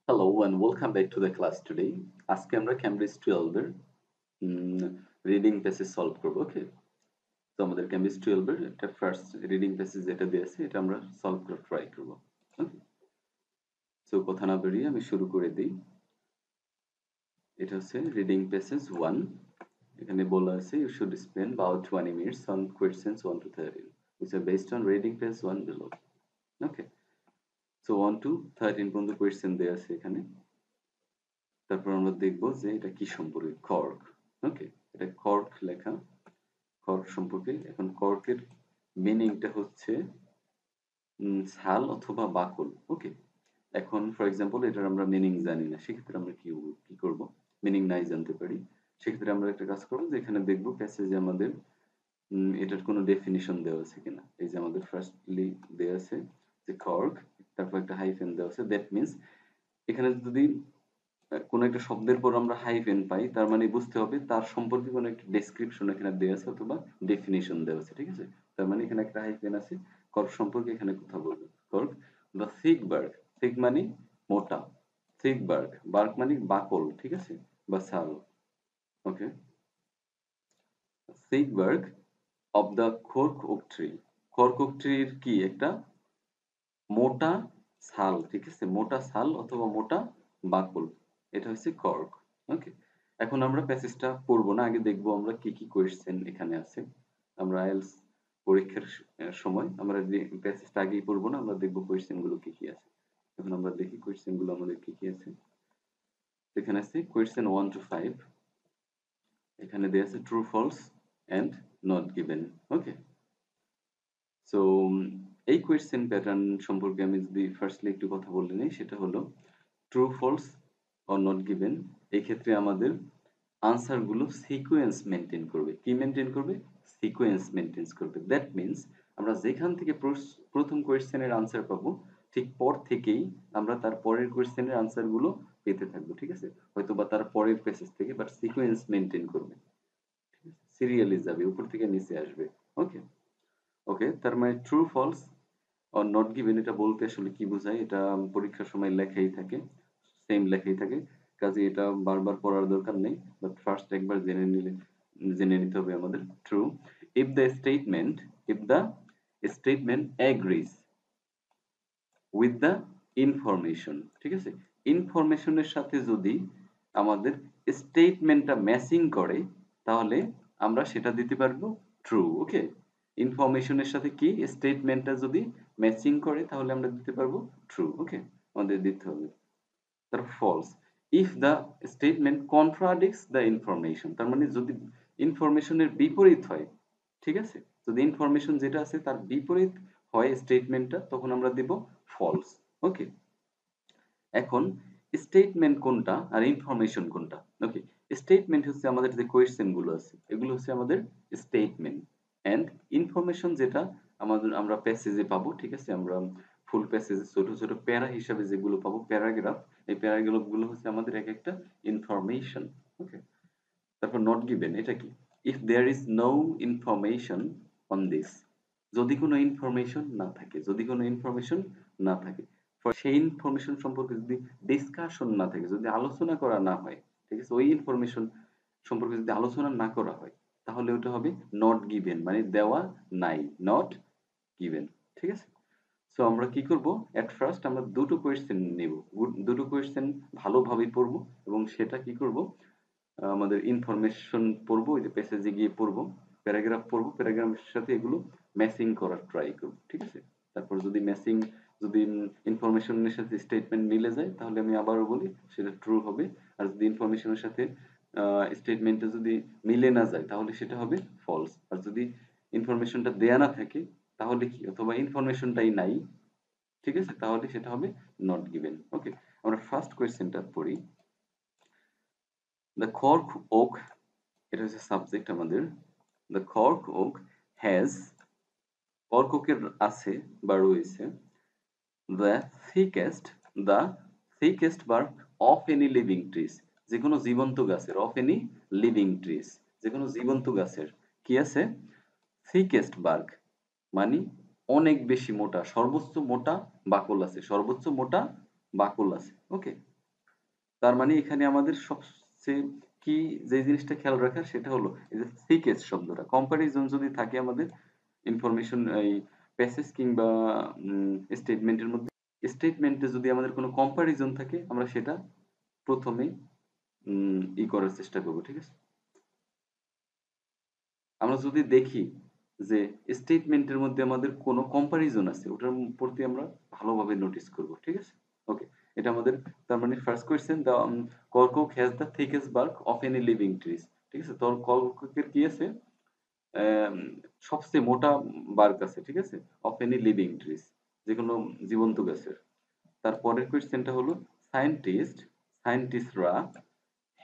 Hello and welcome back to the class today. আজকে আমরা Cambridge 12 এর রিডিং প্যাসেজ সলভ করব। ওকে, তো আমাদের ক্যামব্রিজ 12 এর একটা ফার্স্ট রিডিং প্যাসেজ যেটা দিয়েছে এটা আমরা সলভ করে ট্রাই করব। ওকে, সো কথা না বেরিয়ে আমি শুরু করে দিই। এটা হচ্ছে রিডিং প্যাসেজ 1। এখানে বলা আছে you should spend about 20 minutes on questions 1 to 13 which are based on reading page 1 below. Okay, so 1 to 13 পর্যন্ত কোয়েশ্চেন দেয়া আছে এখানে। তারপর আমরা দেখব যে এটা কি সম্পর্কে কর্ক। ওকে, এটা কর্ক লেখা, কর্ক সম্পর্কে। এখন কর্কের মিনিংটা হচ্ছে ছাল অথবা বাকল। ওকে, এখন ফর এক্সাম্পল এটার আমরা মিনিং জানি না, সেক্ষেত্রে আমরা কি করব, মিনিং নাই জানতে পারি, সেক্ষেত্রে আমরা একটা কাজ করবো যে এখানে দেখবো প্যাসেজে আমাদের এটার কোনো ডেফিনিশন দেওয়া আছে কিনা। এই যে আমাদের ফার্স্টলি দেওয়া আছে যে কর্ক, তারপর একটা হাইফেন দেওয়া আছে, দ্যাট মিনস এখানে যদি কোনো একটা শব্দের পর আমরা হাইফেন পাই তার মানে বুঝতে হবে তার সম্পর্কে কোনো একটা ডেসক্রিপশন এখানে দেওয়া আছে অথবা ডেফিনিশন দেওয়া আছে। ঠিক আছে, তার মানে এখানে একটা হাইফেন আছে, কর্ক সম্পর্কে এখানে কথা বলবো। Cork the thick bark, thick মানে মোটা, থিক বার্গ, বার্গ মানে বাকল, ঠিক আছে, বা ছাল। Okay, thick bark of the cork oak tree, cork oak ট্রির কি একটা মোটা ছাল, ঠিক আছে, মোটা ছাল অথবা মোটা বাকল, এটা হচ্ছে কর্ক। ওকে, এখন আমরা প্যাসেজটা পড়বো না, আগে দেখবো আমরা কি কি কোয়েশ্চেন এখানে আছে। আমরা আইএলটিএস পরীক্ষার সময় আমরা যে প্যাসেজটা আগেই পড়বো না, আমরা দেখবো কোয়েশ্চেন গুলো কি কি আছে। এখন আমরা দেখি কোয়েশ্চেন গুলো আমাদের কি কি আছে। এখানে আছে কোয়েশ্চেন 1 to 5, এখানে দেয়া আছে true false and not given. Okay, so এই কোয়েশ্চেন প্যাটার্ন সম্পর্কে আমি যদি ফার্স্টলি একটু কথা বলে নিই, সেটা হলো true false or not given, এই ক্ষেত্রে আমাদের আনসার গুলো সিকোয়েন্স মেনটেন করবে। কি মেনটেন করবে? সিকোয়েন্স মেনটেন করবে। দ্যাট মিনস আমরা যেখান থেকে প্রথম কোয়েশ্চেনের আনসার পাবো ঠিক পর থেকেই আমরা তার পরের কোয়েশ্চেনের আনসার গুলো পেতে থাকবো। ঠিক আছে, হয়তো বা তার পরের প্যাসেজ থেকে, বাট সিকোয়েন্স মেনটেন করবে, সিরিয়ালি যাবে, উপর থেকে নিচে আসবে। ওকে, ওকে, তার মানে true false or not given এটা বলতে আসলে কি বোঝায়, এটা পরীক্ষার সময় লেখাই থাকে, সেম লেখাই থাকে, কাজে এটা বারবার পড়ার দরকার নেই, বাট ফার্স্ট একবার জেনে নিতে হবে আমাদের। True if the statement, if the statement agrees with the information, ঠিক আছে, ইনফরমেশনের সাথে যদি আমাদের স্টেটমেন্টটা ম্যাচিং করে তাহলে আমরা সেটা দিতে পারবো ট্রু। ওকে, ইনফরমেশনের সাথে কি স্টেটমেন্টটা যদি ম্যাচিং করে তাহলে আমরা দিতে পারবো ট্রু। ওকে, আমাদের দিতে হবে। তারপর false if the statement contradicts the information, তার মানে যদি ইনফরমেশনের বিপরীত হয়, ঠিক আছে, যদি ইনফরমেশন যেটা আছে তার বিপরীত হয় স্টেটমেন্টটা, তখন আমরা দেব ফলস। ওকে, এখন স্টেটমেন্ট কোনটা আর ইনফরমেশন কোনটা? ওকে, স্টেটমেন্ট হচ্ছে আমাদের যে কোয়েশ্চেন গুলো আছে এগুলো হচ্ছে আমাদের স্টেটমেন্ট, এন্ড ইনফরমেশন যেটা আমাদের আমরা প্যাসেজে পাবো, ঠিক আছে, আমরা ফুল প্যাসেজে ছোট ছোট প্যারা হিসাবে যেগুলো পাবো, প্যারাগ্রাফ, এই প্যারাগ্রাফ গুলো হচ্ছে আমাদের এক একটা ইনফরমেশন। ওকে, তারপর নট গিভেন এটা কি? If there is no information on this, যদি কোনো ইনফরমেশন না থাকে, যদি কোনো ইনফরমেশন না থাকে, সেই ইনফরমেশন সম্পর্কে যদি ডিসকাশন না থাকে, যদি আলোচনা করা না হয়, ঠিক আছে, ওই ইনফরমেশন সম্পর্কে যদি আলোচনা না করা হয় তাহলে ওটা হবে নট গিভেন, মানে দেওয়া নাই, নট গিভেন। ঠিক আছে, সো আমরা কি করব, এট ফার্স্ট আমরা দুটো কোয়েশ্চেন নেব, দুটো কোয়েশ্চেন ভালোভাবে পড়বো এবং সেটা কি করব, আমাদের ইনফরমেশন পড়বো, ওই যে প্যাসেজে গিয়ে পড়বো, প্যারাগ্রাফ পড়বো, প্যারাগ্রাফের সাথে এগুলো ম্যাচিং করার ট্রাই করবো। ঠিক আছে, তারপর যদি ম্যাচিং, যদি ইনফরমেশনের সাথে স্টেটমেন্ট মিলে যায় তাহলে আমি আবারও বলি সেটা ট্রু হবে, আর যদি ইনফরমেশনের সাথে স্টেটমেন্টটা যদি মিলে না যায় তাহলে সেটা হবে ফলস, আর যদি ইনফরমেশনটা দেয়া না থাকে তাহলে কি, অথবা ইনফরমেশনটাই নাই, ঠিক আছে, তাহলে সেটা হবে নট গিভেন। ওকে, আমরা ফার্স্ট কোয়েশ্চেনটা পড়ি। দ্য কর্ক ওক, এটা হচ্ছে সাবজেক্ট আমাদের। The cork oak has, cork ওকের আছে বা রয়েছে, the thickest, the thickest bark of any living trees, যে কোনো জীবন্ত গাছের, অফ এনি লিভিং ট্রিজ, যে কোনো জীবন্ত গাছের কি আছে, থিকেস্ট বার্ক মানে অনেক বেশি মোটা, সর্বোচ্চ মোটা বাকল আছে, সর্বোচ্চ মোটা বাকল আছে। ওকে, তার মানে এখানে আমাদের সবচেয়ে কি যে জিনিসটা খেয়াল রাখার সেটা হলো এই যে thickest শব্দটা কম্পারিজন যদি থাকে আমাদের ইনফরমেশন এই প্যাসেজ কিংবা স্টেটমেন্টের মধ্যে স্টেটমেন্টে যদি আমাদের কোনো কম্পারিজন থাকে আমরা সেটা ১ম এই করার চেষ্টা করব। ঠিক আছে? আমরা যদি দেখি যে স্টেটমেন্টের মধ্যে আমাদের কোনো কম্পারিজন আছে ওটার প্রতি আমরা ভালোভাবে নোটিস করব। ঠিক আছে? ওকে। এটা আমাদের তার মানে first question the cork has the thickest bark of any living trees. ঠিক আছে? তোর কর্ককের কি আছে? অ্যাম সবচেয়ে মোটা বার্ক আছে। ঠিক আছে? Of any living trees. যেকোনো জীবন্ত গাছের। তার পরের কোয়েশ্চেনটা হলো সায়েন্টিস্টরা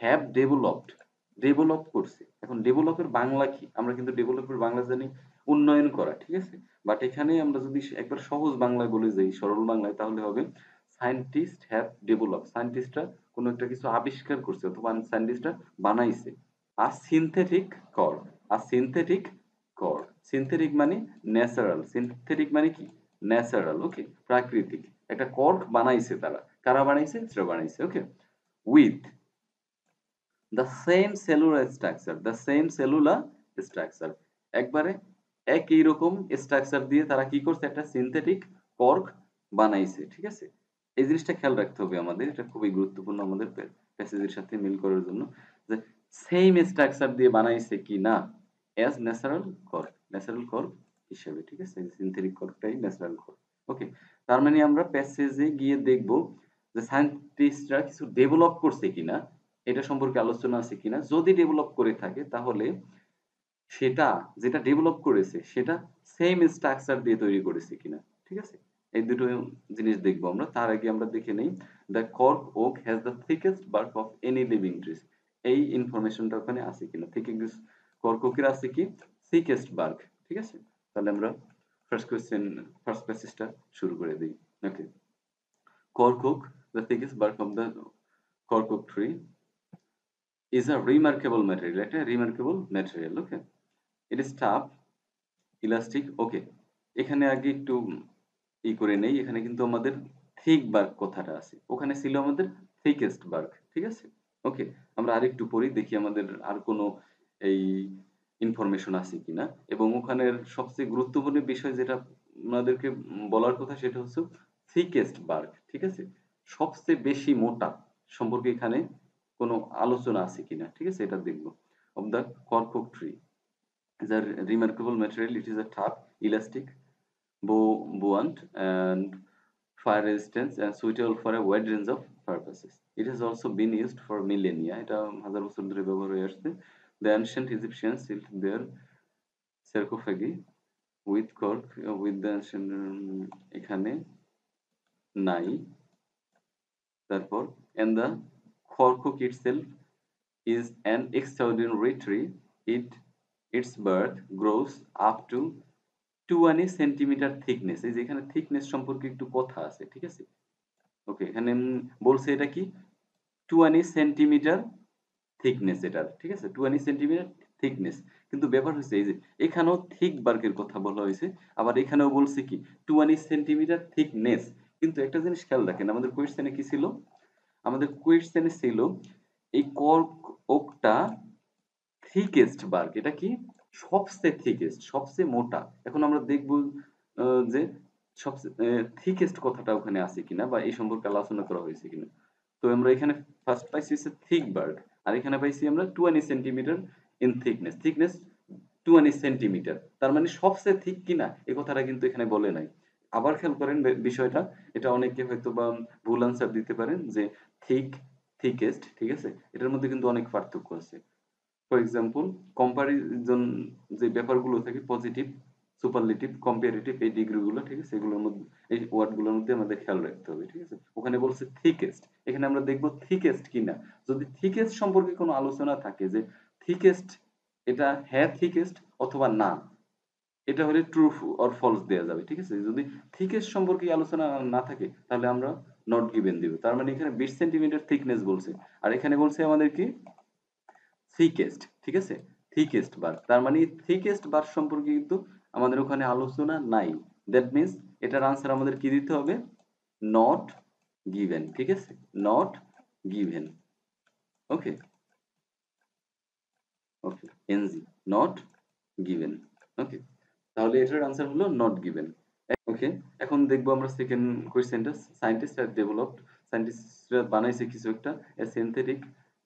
হ্যাভ ডেভেলপড ডেভেলপ করছে। এখন ডেভেলপের বাংলা কি? আমরা কিন্তু ডেভেলপের বাংলা জানি উন্নয়ন করা। ঠিক আছে? বাট এখানে আমরা যদি একবার সহজ বাংলায় বলে যাই, সরল বাংলায় তাহলে হবে সায়েন্টিস্ট হ্যাভ ডেভেলপ। সায়েন্টিস্টরা কোন একটা কিছু আবিষ্কার করছে অথবা সায়েন্টিস্টরা বানাইছে। A synthetic cork, a synthetic cork. Synthetic মানে ন্যাচারাল। সিনথেটিক মানে কি? ন্যাচারাল। ওকে? প্রাকৃতিক। একটা কর্ড বানাইছে তারা। কারা বানাইছে? তারা বানাইছে। Okay? With the same cellular structure, the same cellular structure একবারে একই রকম স্ট্রাকচার দিয়ে তারা কি করছে একটা সিনথেটিক কর্ক বানাইছে। ঠিক আছে? এই জিনিসটা খেয়াল রাখতে হবে আমাদের। এটা খুবই গুরুত্বপূর্ণ আমাদের প্যাসেজের সাথে মিল করার জন্য যে সেম স্ট্রাকচার দিয়ে বানাইছে কিনা as natural cork, natural cork হিসেবে। ঠিক আছে? সিনথেটিক কর্কটাই ন্যাচারাল কর্ক। ওকে? তার মানে আমরা প্যাসেজে গিয়ে দেখব যে সায়েন্টিস্টরা কিছু ডেভেলপ করছে কিনা এটা সম্পর্কে আলোচনা আছে কিনা। যদি ডেভেলপ করে থাকে তাহলে সেটা যেটা ডেভেলপ করেছে সেটা সেম স্ট্রাকচার দিয়ে তৈরি করেছে কিনা। ঠিক আছে? এই দুটো জিনিস দেখবো আমরা। তার আগে আমরা দেখে নেই the cork oak has the thickest bark of any living trees. এই ইনফরমেশনটা ওখানে আছে কিনা। থিকেস্ট কর্ক ওকের আছে কি? থিকেস্ট বার্ক। ঠিক আছে? তাহলে আমরা ফার্স্ট কোয়েশ্চেন ফার্স্ট প্যাসেজটা শুরু করে দেই। Okay. Cork oak the thickest bark of the cork oak tree is a remarkable material. একটা remarkable material. Okay? It is tough, elastic. Okay. এখানে আগে একটু করে নেই। এখানে কিন্তু আমাদের thick bark কথাটা আছে। ওখানে ছিল আমাদের thickest bark. ঠিক আছে? ওকে। আমরা আরেকটু পড়ি দেখি আমাদের আর কোনো এই ইনফরমেশন আছে কিনা এবং ওখানের সবচেয়ে গুরুত্বপূর্ণ বিষয় যেটা আমাদেরকে বলার কথা সেটা হচ্ছে thickest bark. ঠিক আছে? সবচেয়ে বেশি মোটা সম্পর্কে এখানে কোনো আলোচনা আছে কিনা। ঠিক আছে? এটা দেখব। Of the cork oak tree is a remarkable material. It is a tough, elastic, buoyant, and fire resistant and suitable for a wide range of purposes. It has also been used for millennia. এটা হাজার বছর ধরে ব্যবহার হয়ে আসছে। The ancient Egyptians sealed their sarcophagi with cork with the ancient এখানে নাই। তারপর and the cork oak itself is an extraordinary tree. Its birth grows up to 20 centimetre thickness। এই যে এখানে thickness সম্পর্কে একটু কথা আছে। ঠিক আছে? ওকে, এখানে বলছে এটা কি? 20 সেন্টিমিটার thickness এটার। ঠিক আছে? 20 সেন্টিমিটার thickness। কিন্তু ব্যাপার হচ্ছে এই যে এখানেও thick bark এর কথা বলা হয়েছে। আবার এখানেও বলছে কি 20 সেন্টিমিটার thickness। কিন্তু একটা জিনিস খেয়াল রাখেন আমাদের কোয়েশ্চেনে কি ছিল? আমাদের কোয়েশ্চেনে ছিল এই কর্ক ওকটা থিকেস্ট বার্ক। এটা কি? সবচেয়ে থিকেস্ট, সবচেয়ে মোটা। এখন আমরা দেখব আ যে সবচেয়ে থিকেস্ট কথাটা ওখানে আছে কিনা বা এই সম্পর্কে আলোচনা করা হয়েছে কিনা। তো আমরা এখানে ফার্স্ট পাইছি হচ্ছে থিক বার্ক। আর এখানে পাইছি আমরা 20 centimetre in thickness. Thickness 20 centimetre. তার মানে সবচেয়ে থিক কিনা এই কথাটা কিন্তু এখানে বলে নাই। আবার খেয়াল করেন বিষয়টা। এটা অনেকে হয়তোবা ভুল আনসার দিতে পারেন যে থিক, থিকেস্ট। ঠিক আছে? এটার মধ্যে কিন্তু অনেক পার্থক্য আছে। ফর এক্সাম্পল কম্পারিজন যে ব্যাপারগুলো থাকে পজিটিভ, সুপারলেটিভ, কম্পারেটিভ এই ডিগ্রি গুলো ঠিক আছে? এগুলোর মধ্যে এই ওয়ার্ড গুলোর মধ্যে আমাদের খেয়াল রাখতে হবে। ঠিক আছে? ওখানে বলছে থিকেস্ট। এখানে আমরা দেখব থিকেস্ট কিনা। যদি থিকেস্ট সম্পর্কে কোনো আলোচনা থাকে যে থিকেস্ট এটা হ্যাঁ থিকেস্ট অথবা না। এটা হলে ট্রু অর ফলস দেয়া যাবে। ঠিক আছে? যদি থিকেস্ট সম্পর্কে আলোচনা না থাকে তাহলে আমরা নট গিভেন দিব। তার মানে এখানে 20 সেন্টিমিটার থিকনেস বলছে। আর এখানে বলছে আমাদের কি থিকেস্ট। ঠিক আছে? থিকেস্ট বার। তার মানে থিকেস্ট বার সম্পর্কে কিন্তু আমাদের ওখানে আলোচনা নাই। দ্যাট মিনস এটার আনসার আমাদের কি দিতে হবে? Not given. ঠিক আছে? Not given. Okay, okay, NG, not given. Okay, তাহলে এটার আনসার হলো নট গিভেন। ওকে, এখন দেখবো আমরা সেকেন্ড কোয়েশ্চেনটা। সায়েন্টিস্ট হ্যাভ ডেভেলপড, সায়েন্টিস্টরা বানাইছে কিছু একটা, এ সিনথেটিক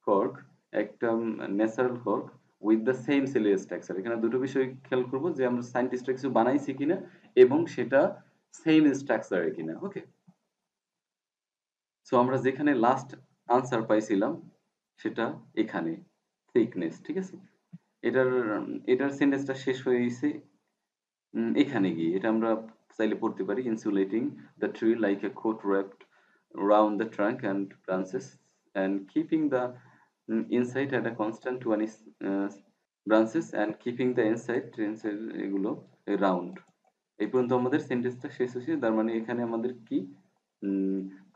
কর্ক, একটা natural cork with the same cellular structure. এখানে দুটো বিষয় খেয়াল করবো যে আমরা সায়েন্টিস্টরা কিছু বানাইছি কিনা এবং সেটা সেম স্ট্রাকচারে কিনা। ওকে, সো আমরা যেখানে লাস্ট আনসার পাইছিলাম সেটা এখানে থিকনেস, ঠিক আছে। এটার এটার সেন্টেন্সটা শেষ হয়ে গেছে এখানে গিয়ে। এটা আমরা চাইলে পড়তে পারি, insulating the tree like a coat wrapped round the trunk and branches and keeping the inside at a constant one is branches and keeping the inside এগুলো round। এই পর্যন্ত আমাদের সেন্টেন্সটা শেষ হয়েছে। তার মানে এখানে আমাদের কি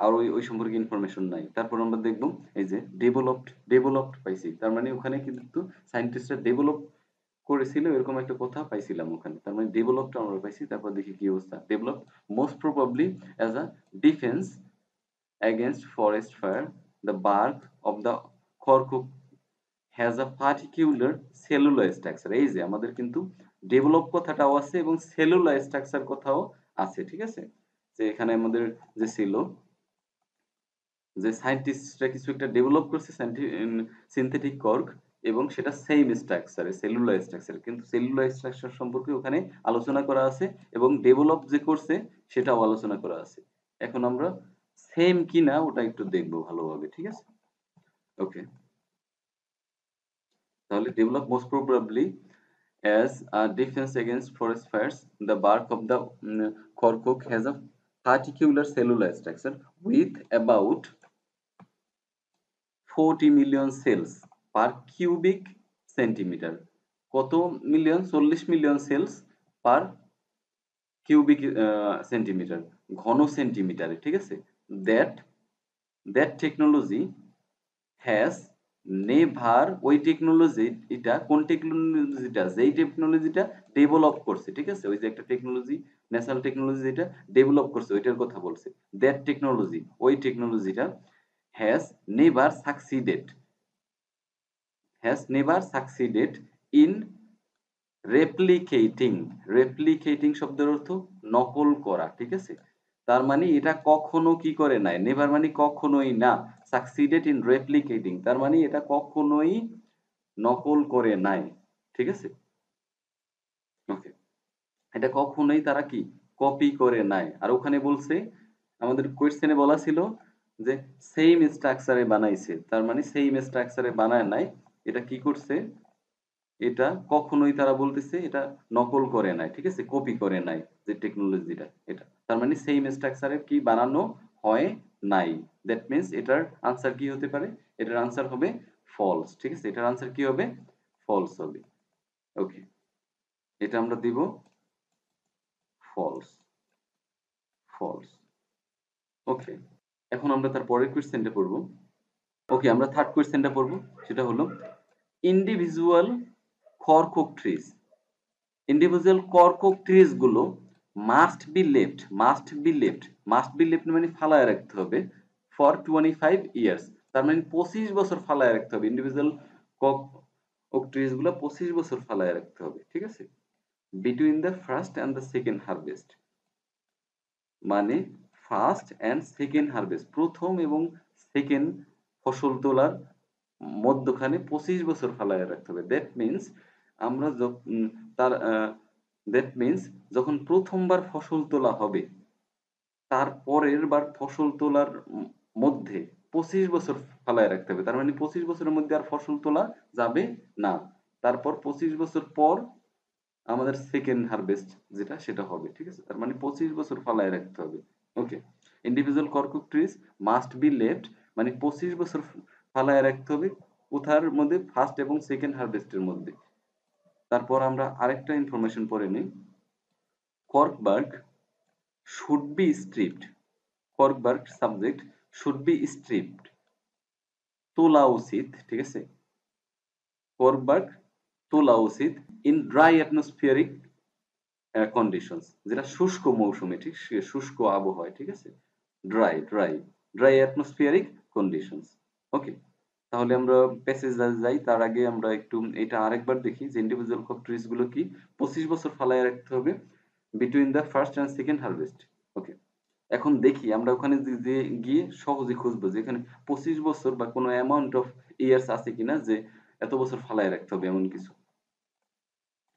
আর ওই সম্পর্কে ইনফরমেশন নাই। তারপর আমরা দেখব এই যে ডেভেলপড পাইছি, তার মানে ওখানে কিন্তু সায়েন্টিস্টরা ডেভেলপ করেছিল এরকম একটা কথা পাইছিলাম ওখানে। তার মানে ডেভেলপড আমরা পাইছি। তারপর দেখি কি অবস্থা। Develop most probably as a defence against forest fire, the bark of the cork has a particular cellular structure। এই যে আমাদের কিন্তু ডেভেলপ কথাটাও আছে এবং সেলুলার স্ট্রাকচার কথাও আছে, ঠিক আছে। যে এখানে আমাদের যে ছিল যে সায়েন্টিস্টরা কিছু একটা ডেভেলপ করছে সিনথেটিক কর্ক এবং সেটা সেম স্ট্রাকচারে সেলুলার স্ট্রাকচার, কিন্তু সেলুলার স্ট্রাকচার সম্পর্কে ওখানে আলোচনা করা আছে এবং ডেভেলপ যে করছে সেটাও আলোচনা করা আছে। এখন আমরা সেম কিনা ওটা একটু দেখবো ভালোভাবে, ঠিক আছে। ওকে, তাহলে develop most probably as a defense against forest fires, the bark of the cork has a particular cellular structure with about 40 million cells per cubic centimeter। কত million? 40 million cells per cubic centimeter, ঘন সেন্টিমিটারে, ঠিক আছে। That that technology has never, ওই technology, এটা কোন টেকনোলজিটা? যেই টেকনোলজিটা develop করছে, ঠিক আছে। ওই যে একটা টেকনোলজি, ন্যাশনাল টেকনোলজি যেটা ডেভেলপ করছে ওইটার কথা বলছে। দ্যাট টেকনোলজি, ওই টেকনোলজিটা has never succeeded, in replicating. Replicating শব্দের অর্থ নকল করা, ঠিক আছে। তার মানে এটা কখনো কি করে নাই, নেভার মানে কখনোই না, সাকসিডেড ইন রেপ্লিকেটিং তার মানে এটা কখনোই নকল করে নাই, ঠিক আছে। ওকে, এটা কখনোই তারা কি কপি করে নাই। আর ওখানে বলছে, আমাদের কোয়েশ্চেনে বলা ছিল যে সেম স্ট্রাকচারে বানাইছে, তার মানে সেম স্ট্রাকচারে বানায় নাই, এটা কি করছে, এটা কখনোই তারা বলতেছে এটা নকল করে নাই, ঠিক আছে, কপি করে নাই যে টেকনোলজিটা এটা, তার মানে সেম স্ট্রাকচারে কি বানানো হয় নাই। দ্যাট মিন্স এটার আনসার কি হতে পারে? এটার আনসার হবে ফলস, ঠিক আছে। এটার আনসার কি হবে? ফলস হবে। ওকে, এটা আমরা দিব ফলস, ফলস। ওকে, এখন আমরা তার পরের কোশ্চেনটা পড়ব। ওকে, আমরা থার্ড কোশ্চেনটা পড়ব, সেটা হলো individual cork trees, individual cork trees গুলো মাস্ট বি লেফট মানে ফালায় রাখতে হবে ফর 25 ইয়ার্স, তার মানে 25 বছর ফালায় রাখতে হবে। ইন্ডিভিজুয়াল কক ট্রিজ গুলো 25 বছর ফালায় রাখতে হবে, ঠিক আছে। Between the first and the second harvest, মানে ফার্স্ট এন্ড সেকেন্ড হারভেস্ট, প্রথম এবং সেকেন্ড ফসল তোলার মধ্যখানে 25 বছর ফালায় রাখতে হবে। দ্যাট মিন্স আমরা তার দ্যাট মিন্স যখন প্রথমবার ফসল তোলা হবে তার পরের বার ফসল তোলার মধ্যে 25 বছর ফালায় রাখতে হবে, তার মানে 25 বছরের মধ্যে আর ফসল তোলা যাবে না। তারপর 25 বছর পর আমাদের সেকেন্ড হারভেস্ট যেটা সেটা হবে, ঠিক আছে। তার মানে 25 বছর ফালায় রাখতে হবে। Okay, individual cork trees must be left মানে 25 বছর ফালায় রাখতে হবে কোথার মধ্যে? ফার্স্ট এবং সেকেন্ড হারভেস্টের মধ্যে। তারপর আমরা আরেকটা ইনফরমেশন পড়ে নিই। Cork bark should be stripped, cork bark subject should be stripped, তোলা উচিত, ঠিক আছে। কর্কবার্গ তোলা উচিত ইন ড্রাই অ্যাটমসফিয়ারিক কন্ডিশনস, যেটা শুষ্ক মৌসুমে, ঠিক শুষ্ক আবহাওয়ায়, ঠিক আছে। Dry atmospheric conditions. ওকে, তাহলে আমরা প্যাসেজে যাই। তার আগে আমরা একটু এটা আরেকবার দেখি যে ইন্ডিভিজুয়াল ক্রপ ট্রিজ গুলো কি 25 বছর ফালায় রাখতে হবে between the first and second harvest. Okay, এখন দেখি আমরা ওখানে যে গিয়ে সহজে খুঁজবো যে এখানে 25 বছর বা কোনো অ্যামাউন্ট অফ ইয়ার্স আছে কিনা যে এত বছর ফালায় রাখতে হবে এমন কিছু।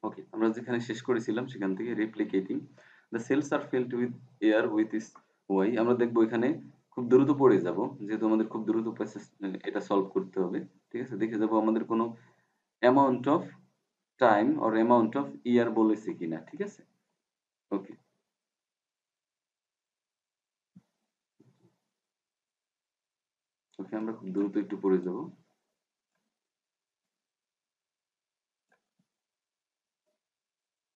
ওকে, আমরা যেখানে শেষ করেছিলাম সেখান থেকে রেপ্লিকেটিং দ্য সেলস আর field with air with is why, আমরা দেখবো এখানে খুব দ্রুত পড়ে যাব যেহেতু আমাদের খুব দ্রুত প্রসেস এটা সলভ করতে হবে। ঠিক আছে, দেখে যাবো আমাদের কোনো amount of time or amount of year বলেছে কিনা। ঠিক আছে, ওকে ওকে, আমরা খুব দ্রুত একটু পড়ে যাব।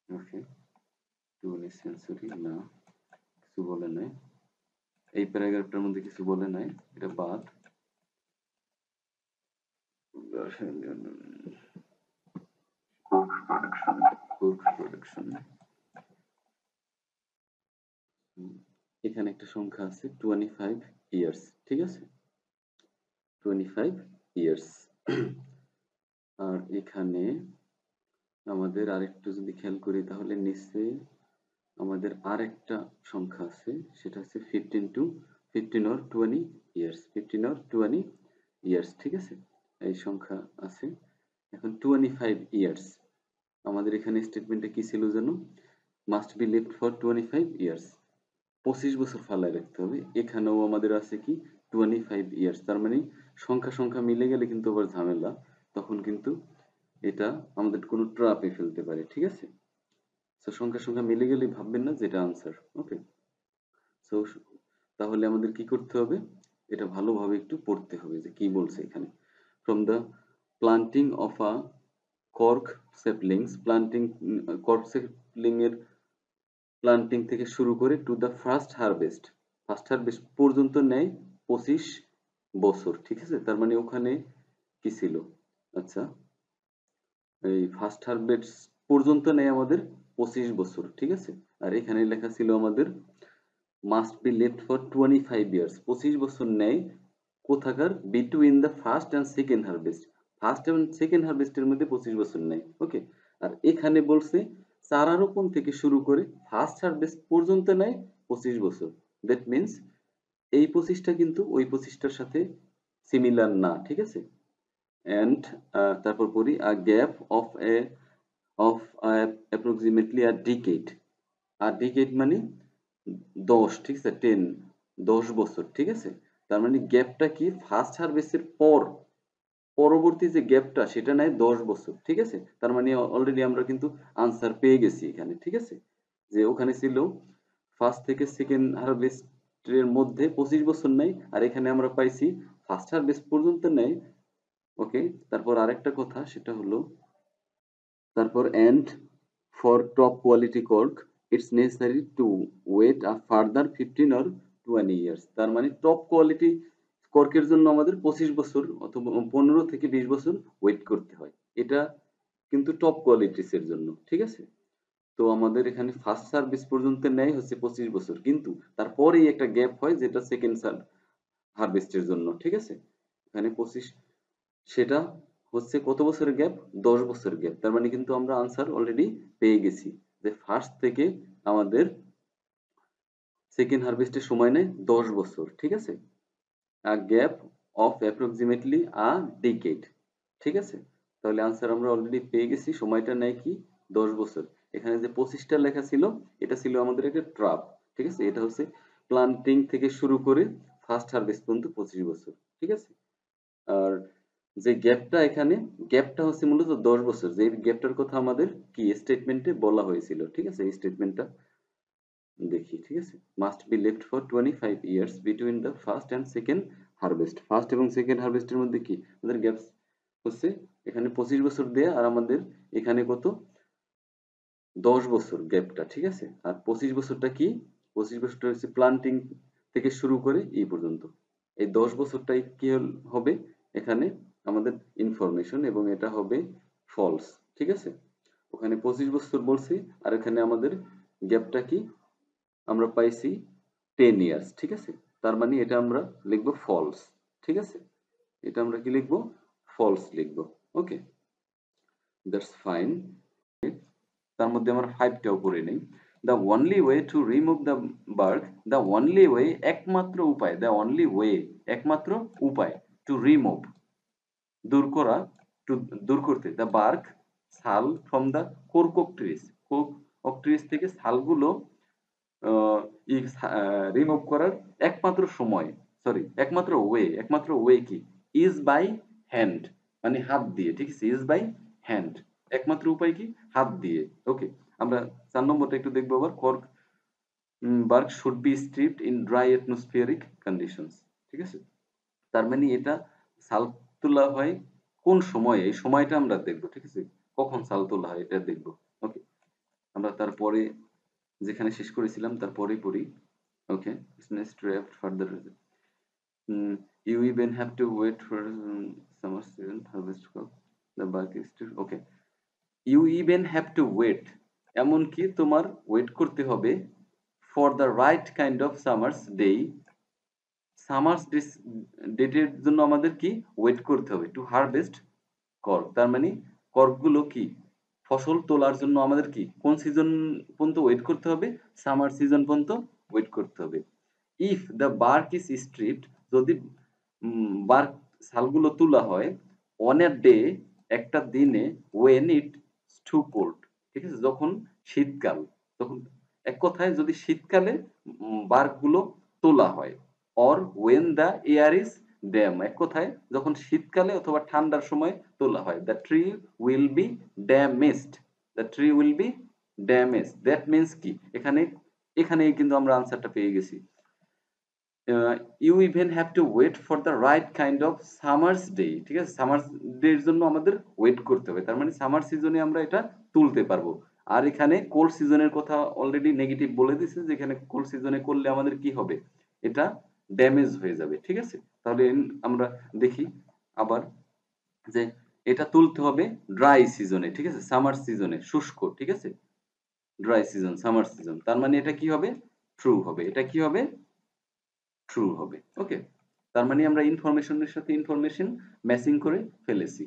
ওকে, 20th সেঞ্চুরি না, কিছু বলে নাই, এই প্যারাগ্রাফটার মধ্যে কিছু বলে নাই, এটা বাদ। প্রোডাকশন, এখানে একটা সংখ্যা আছে 25 ইয়ার্স। ঠিক আছে, 25 ইয়ার্স। আর এখানে আমাদের আরেকটু যদি খেয়াল করি তাহলে নিচে আমাদের আরেকটা সংখ্যা আছে, সেটা হচ্ছে 15 or 20 ইয়ার্স, 15 or 20 ইয়ার্স। ঠিক আছে, এই সংখ্যা আছে। এখন 25 ইয়ার্স আমাদের এখানে স্টেটমেন্টে কি ছিল যেন, must be lived for 25 years, 25 বছর ফালায় রাখতে হবে। এখানেও আমাদের আছে কি 25 ইয়ার্স, তার মানে সংখ্যা সংখ্যা মিলে গেলে কিন্তু আবার ঝামেলা, তখন কিন্তু এটা আমাদের কোনো ট্রাপে ফেলতে পারে। ঠিক আছে, তো সংখ্যা সংখ্যা মিলে গেলে ভাববেন না যে এটা আনসার। ওকে, সো তাহলে আমাদের কি করতে হবে, এটা ভালোভাবে একটু পড়তে হবে যে কি বলছে এখানে। From the planting of a cork saplings, planting cork sapling এর প্লান্টিং থেকে শুরু করে to the first harvest, first harvest পর্যন্ত নেয় 25 বছর। ঠিক আছে, তার মানে ওখানে কি ছিল, আচ্ছা এই ফার্স্ট হারভেস্ট পর্যন্ত নেয় আমাদের 25 বছর। ঠিক আছে, আর এখানে লেখা ছিল আমাদের must be left for 25 years, 25 বছর নেয় কোথাকার, between the first and second harvest, first এবং সেকেন্ড হারভেস্টের মধ্যে 25 বছর নেয়। ওকে, আর এখানে বলছে চারা রোপণ থেকে শুরু করে ফার্স্ট হারভেস্ট পর্যন্ত নেয় 25 বছর। দ্যাট মিনস এই 25টা কিন্তু ওই 25টার সাথে সিমিলার না। ঠিক আছে, অ্যান্ড তারপর পড়ি a gap of approximately a decade, আর ডিকেড মানে 10, ঠিক আছে, 10 বছর। ঠিক আছে, তার মানে গ্যাপটা কি, ফার্স্ট হারভেস্টের পর পরবর্তী যে গ্যাপটা সেটা নেয় 10 বছর। ঠিক আছে, তার মানে অলরেডি আমরা কিন্তু আনসার পেয়ে গেছি এখানে। ঠিক আছে, যে ওখানে ছিল ফার্স্ট থেকে সেকেন্ড হারভেস্টের মধ্যে 25 বছর নেয়, আর এখানে আমরা পাইছি ফার্স্ট হারভেস্ট পর্যন্ত নেয়। ওকে, তারপর আরেকটা কথা সেটা হলো, তারপর and for top quality cork it's necessary to wait a further 15 or 20 years, তার মানে টপ কোয়ালিটি কর্কের জন্য আমাদের 25 বছর অথবা 15 থেকে 20 বছর ওয়েট করতে হয়। এটা কিন্তু টপ কোয়ালিটিস এর জন্য। ঠিক আছে, তো আমাদের এখানে ফার্স্ট সার্ভিস পর্যন্ত নেয় হচ্ছে 25 বছর, কিন্তু তারপরেই একটা গ্যাপ হয় যেটা সেকেন্ড হারভেস্টের জন্য। ঠিক আছে, এখানে 25, সেটা হচ্ছে কত বছরের গ্যাপ, 10 বছরের গ্যাপ। তার মানে কিন্তু আমরা আনসার অলরেডি পেয়ে গেছি যে ফার্স্ট থেকে আমাদের সেকেন্ড হারভেস্টের সময় নেয় 10 বছর। ঠিক আছে, a gap of approximately a decade. ঠিক আছে, তাহলে আনসার আমরা অলরেডি পেয়ে গেছি, সময়টা নেয় কি 10 বছর। এখানে যে 25টা লেখা ছিল এটা ছিল আমাদের একটা ট্রাপ। ঠিক আছে, এটা হচ্ছে প্লান্টিং থেকে শুরু করে ফার্স্ট হারভেস্ট পর্যন্ত 25 বছর। ঠিক আছে, আর যে গ্যাপটা এখানে, গ্যাপটা হচ্ছে মূলত 10 বছর, যে গ্যাপটার কথা আমাদের কি স্টেটমেন্টে বলা হয়েছিল। ঠিক আছে, এই স্টেটমেন্টটা দেখি। ঠিক আছে, must be left for 25 years between the first and second harvest, first এবং সেকেন্ড হারভেস্টের মধ্যে কি আমাদের গ্যাপস হচ্ছে এখানে 25 বছর দেয়া, আর আমাদের এখানে কত, 10 বছর গ্যাপটা। ঠিক আছে, আর 25 বছরটা কি, 25 বছরটা হচ্ছে প্লান্টিং থেকে শুরু করে এই পর্যন্ত, এই 10 বছরটাই কি হবে এখানে আমাদের ইনফরমেশন, এবং এটা হবে ফলস। ঠিক আছে, ওখানে 25 বছর বলছি, আর এখানে আমাদের গ্যাপটা কি আমরা পাইছি 10 ইয়ার্স। ঠিক আছে, তার মানে এটা আমরা লিখবো ফলস। ঠিক আছে, এটা আমরা কি লিখবো? ফলস লিখবো। Okay, that's fine. তার মধ্যে আমরা 5 টাও করে নেই। The only way to remove the bark, the only way একমাত্র উপায়, দ্য অনলি ওয়ে একমাত্র উপায় টু রিমুভ দূর করা, টু দূর করতে দ্য বার্গ ছাল from the cork of trees, cork of trees থেকে ছালগুলো রিমুভ করার একমাত্র সময়, সরি একমাত্র ওয়ে কি? ইজ বাই হ্যান্ড, মানে হাত দিয়ে, ঠিক আছে? ইজ বাই হ্যান্ড, একমাত্র উপায় কি? হাত দিয়ে। ওকে, আমরা 4 নম্বরটা একটু দেখবো আবার। Cork bark should be stripped in dry atmospheric conditions, ঠিক আছে? তার মানে এটা ছাল তোলা হয় কোন সময়ে, এই সময়টা আমরা দেখবো, ঠিক আছে? কখন ছাল তোলা হয় এটা দেখবো। ওকে, আমরা তারপরে যেখানে শেষ করেছিলাম তারপরেই পড়ি। ওকে, strapped further. You even have to wait for summer season harvest crop. The bark is still okay. You even have to wait. এমনকি তোমার ওয়েট করতে হবে for the right kind of summer's day. Summer's ডেটের জন্য আমাদের কি wait করতে হবে টু হারভেস্ট কর্ক। তার মানে কর্কগুলো কি ফসল তোলার জন্য আমাদের কি কোন সিজন পর্যন্ত ওয়েট করতে হবে? সামার সিজন পর্যন্ত ওয়েট করতে হবে। If the bark is stripped, যদি বার্ক ছালগুলো তোলা হয় অন এ ডে, একটা দিনে, ওয়েন ইট টু কোল্ড, ঠিক আছে? যখন শীতকাল, তখন এক কথায় যদি শীতকালে বার্কগুলো তোলা হয়, or when the air is damp, এক কথায় যখন শীতকালে অথবা ঠান্ডার সময় তোলা হয়, the tree will be damaged, the tree will be damage. That means কি? এখানে এখানেই কিন্তু আমরা আনসারটা পেয়ে গেছি। You even have to wait for the right kind of summer's day, ঠিক আছে? সামার ডে এর জন্য আমাদের ওয়েট করতে হবে। তার মানে সামার সিজনে আমরা এটা তুলতে পারবো। আর এখানে কোল্ড সিজনের কথা অলরেডি নেগেটিভ বলে দিছে যে এখানে কোল্ড সিজনে করলে আমাদের কি হবে? এটা ড্যামেজ হয়ে যাবে, ঠিক আছে? তাহলে আমরা দেখি আবার যে এটা তুলতে হবে ড্রাই সিজনে, ঠিক আছে? সামার সিজনে, শুষ্ক, ঠিক আছে? Dry season, summer season. তার মানে এটা কি হবে? ট্রু হবে। এটা কি হবে? ট্রু হবে। ওকে, তার মানে আমরা ইনফরমেশনের সাথে ইনফরমেশন ম্যাচিং করে ফেলেছি।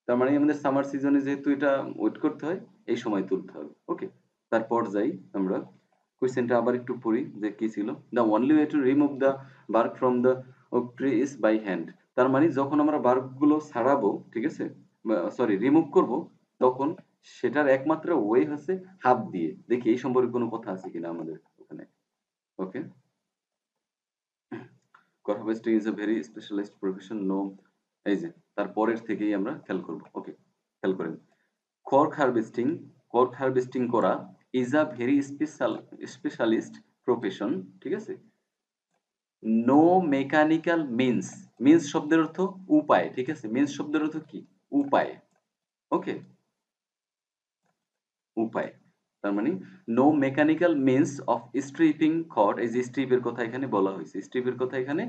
তার মানে আমাদের সামার সিজনে যেহেতু এটা ওয়েট করতে হয়, এই সময় তুলতে হবে। ওকে, তারপর যাই আমরা কোয়েশ্চেনটা আবার একটু পড়ি যে কি ছিল। The only way to remove the bark from the oak tree is by hand. তার মানে যখন আমরা বার্ক গুলো ছাড়াবো, ঠিক আছে, সরি রিমুভ করব, তখন সেটার একমাত্র ওয়ে হচ্ছে হাত দিয়ে। দেখি এই সম্পর্কে কোনো কথা আছে কিনা আমাদের ওখানে। Okay, cork harvesting is a very specialised profession, no. এই যে তারপরের থেকেই আমরা খেয়াল করব। ওকে, খেয়াল করেন। কর্ক হারভেস্টিং, কর্ক হারভেস্টিং করা is a very specialist profession, ঠিক আছে? নো মেকানিক্যাল মিন্স, মিন্স শব্দের অর্থ উপায়, ঠিক আছে? মিন্স শব্দের অর্থ কি? উপায়। ওকে, উপায়। তার মানে no mechanical means of stripping cork, এই যে স্ট্রিপের কথা এখানে বলা হয়েছে, স্ট্রিপের কথা এখানে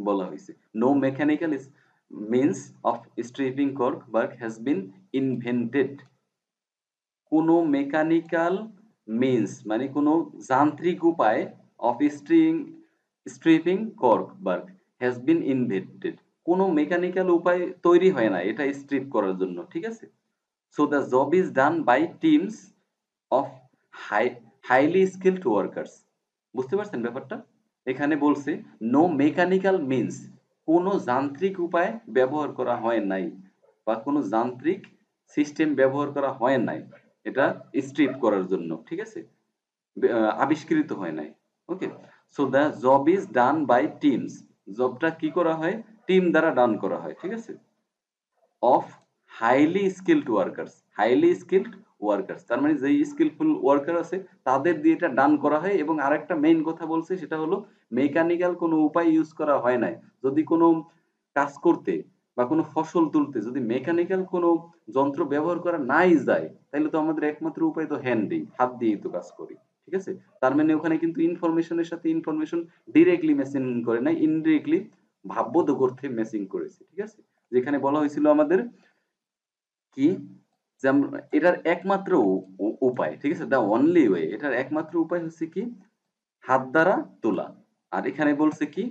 বলা হয়েছে। No mechanical means of stripping cork bark has been invented. কোনো মেকানিক্যাল মিন্স মানে কোনো যান্ত্রিক উপায় of stripping cork bark has been invented. কোনো মেকানিক্যাল উপায় তৈরি হয় না এটা স্ট্রিপ করার জন্য, ঠিক আছে? So the job is done by teams of highly skilled workers. বুঝতে পারছেন ব্যাপারটা? এখানে বলছে নো মেকানিক্যাল মিন্স, কোনো যান্ত্রিক উপায় ব্যবহার করা হয় নাই বা কোনো যান্ত্রিক সিস্টেম ব্যবহার করা হয় নাই এটা স্ট্রিপ করার জন্য, ঠিক আছে? আবিষ্কৃত হয় নাই। Okay, so the job is done by teams, জবটা কি করা হয়? টিম দ্বারা ডান করা হয়, ঠিক আছে? Of highly skilled workers, highly skilled workers, তার মানে যেই স্কিলফুল ওয়ার্কার আছে তাদের দিয়ে এটা ডান করা হয়। এবং আরেকটা মেইন কথা বলছে সেটা হলো মেকানিক্যাল কোনো উপায় ইউজ করা হয় নাই। যদি কোনো কাজ করতে বা কোনো ফসল তুলতে যদি মেকানিক্যাল কোনো যন্ত্র ব্যবহার করা নাই যায়, তাহলে তো আমাদের একমাত্র উপায় তো হ্যান্ডই, হাত দিয়েই তো কাজ করি, ঠিক আছে? তার মানে ওখানে কিন্তু ইনফরমেশনের সাথে ইনফরমেশন ডিরেক্টলি ম্যাচিং করে নাই, ইনডিরেক্টলি ভাববোধ করতে ম্যাচিং করেছে, ঠিক আছে? যেখানে বলা হয়েছিল আমাদের কি যে এটার একমাত্র উপায়, ঠিক আছে, দা অনলি ওয়ে, এটার একমাত্র উপায় হচ্ছে কি হাত দ্বারা তোলা। আর এখানে বলছে কি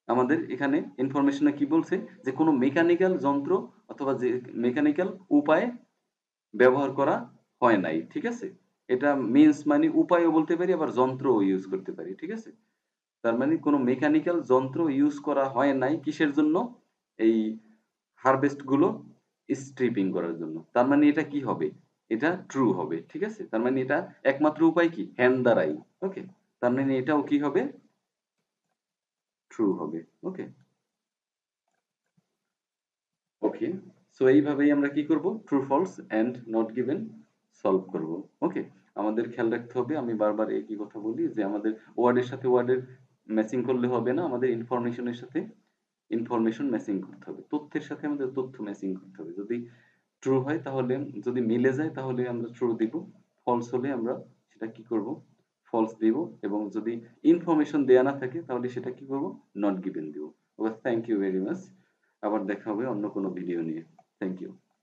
আমাদের এখানে ইনফরমেশনে কি বলছে যে কোনো মেকানিক্যাল যন্ত্র অথবা যে মেকানিক্যাল উপায়ে ব্যবহার করা হয় নাই। ঠিক আছে? এটা মিনস মানে উপায়ও বলতে পারি আবার যন্ত্রও ইউজ করতে পারি। ঠিক আছে? তার মানে কোনো মেকানিক্যাল যন্ত্র ইউজ করা হয় নাই কিসের জন্য? এই হারভেস্ট গুলো স্ট্রিপিং করার জন্য। তার মানে এটা কি হবে? এটা ট্রু হবে। ঠিক আছে? তার মানে এটা একমাত্র উপায় কি? হ্যান্ড দ্বারাই। ওকে? তার মানে এটাও কি হবে? ট্রু হবে। ওকে? ওকে। সো এইভাবেই আমরা কি করব? True false and not given solve করব। ওকে? আমাদের খেয়াল রাখতে হবে আমি বারবার একই কথা বলি যে আমাদের ওয়ার্ডের সাথে ওয়ার্ডের ম্যাচিং করলে হবে না। আমাদের ইনফরমেশনের সাথে ইনফরমেশন ম্যাচিং করতে হবে। তথ্যের সাথে আমাদের তথ্য ম্যাচিং করতে হবে। যদি ট্রু হয় তাহলে যদি মিলে যায় তাহলে আমরা ট্রু দিব। ফলস হলে আমরা সেটা কি করব? ফলস দিব এবং যদি ইনফরমেশন দেয়া না থাকে তাহলে সেটা কি করব? নট গিভেন দিব। Okay thank you very much. আবার দেখা হবে অন্য কোনো ভিডিও নিয়ে।